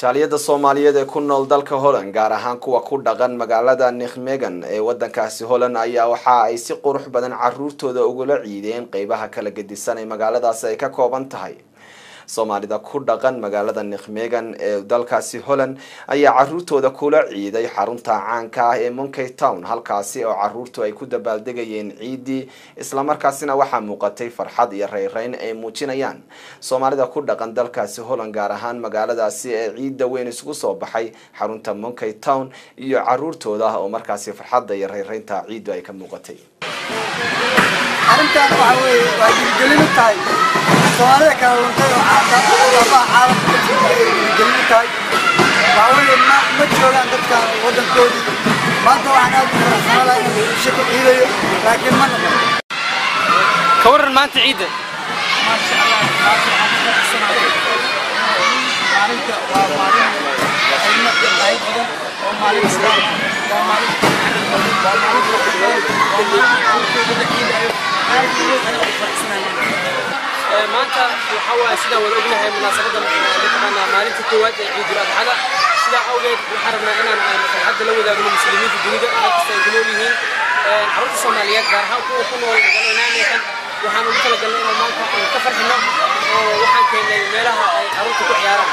jaaliyada Soomaaliyeed ee ku nool dalka Holland gaar ahaan kuwa ku dhaqan magaalada Nijmegen ee wadankaasi Holland ayaa waxa ay si qurux badan caruurtooda uga ciideen qaybaha kala gedisan ee magaaladaas ay ka kooban tahay. Soomaalida ku dhaqan magaalada Nijmegen ee dalkaasi Holland ayaa caruurtooda kula ciiday xarunta caanka ah ee Monkey Town halkaasi oo caruurtu ay ku dabaaldegayeen ciidi isla markaasina waxa muuqatay farxad iyo reereyn ay muujinayaan. Soomaalida ku dhaqan dalkaasi Holland gaar ahaan magaaladaasi ee ciida weyn isugu soo baxay xarunta Monkey Town iyo caruurtooda oo markaasi farxadda iyo reereynta ciidu ay ka muuqatay. arrintan waxa weeye waa gelin tahay Soomaalida kala luntay oo caalamka gelin tahay waxa ma joogaan dadka wadankoodii maanta waxaan aad u faraxsanahay inuu shaqo ciidayo laakiin ma noqon ka waran maanta ciida ma sha Allah maalinta waa maalin ay badan oo maalin islaam waa maalin maanta waxa waa sida wada ognahay munaasabada maalinta koowaad ee Ciidul Adha sida awgeed waxaan rabnaa inaan farxadda la wadaagno muslimiinta dunida halkaas ay nool yihiin carruurta Soomaaliyeed gaar ahaan kuwa ku nool magaalada Nijmegen waxaan ugu talagalnay inaan maanta ka farxino oo waxaan keenay meelaha ay carruurtu ku ciyaaraan.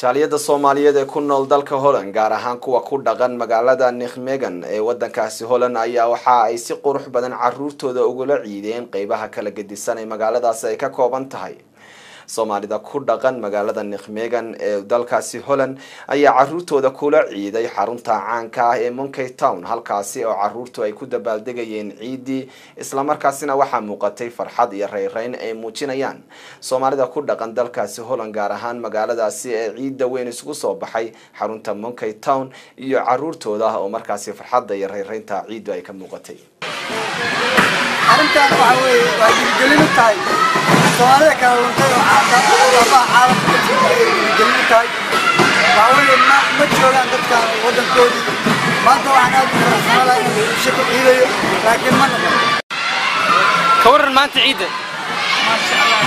jaaliyada Soomaaliyeed ee ku nool dalka Holland gaar ahaan kuwa ku dhaqan magaalada Nijmegen ee wadankaasi Holland ayaa waxa ay si qurux badan caruurtooda uga ciideen qaybaha kala gedisan ee magaaladaas ay ka kooban tahay. Soomaalida ku dhaqan magaalada Nijmegen ee dalkaasi Holland ayaa caruurtooda kula ciiday xarunta caanka ah ee Monkey Town halkaasi oo caruurtu ay ku dabaaldegayeen ciidi isla markaasina waxa muuqatay farxad iyo reereyn ay muujinayaan. Soomaalida ku dhaqan dalkaasi Holland gaar ahaan magaaladaasi ee ciida weyn isugu soo baxay xarunta Monkey Town iyo caruurtooda oo markaasi farxadda iyo reereynta ciidu ay ka muuqatay. arrintan waxa weeye waa gelin tahay Soomaalida kala luntay oo caalamka gelin tahay waxa ma joogaan dadka wadankoodii maanta waxaan aad u faraxsanahay inuu shaqo ciidayo laakiin ma noqon ka waran maanta ciida ma sha Allah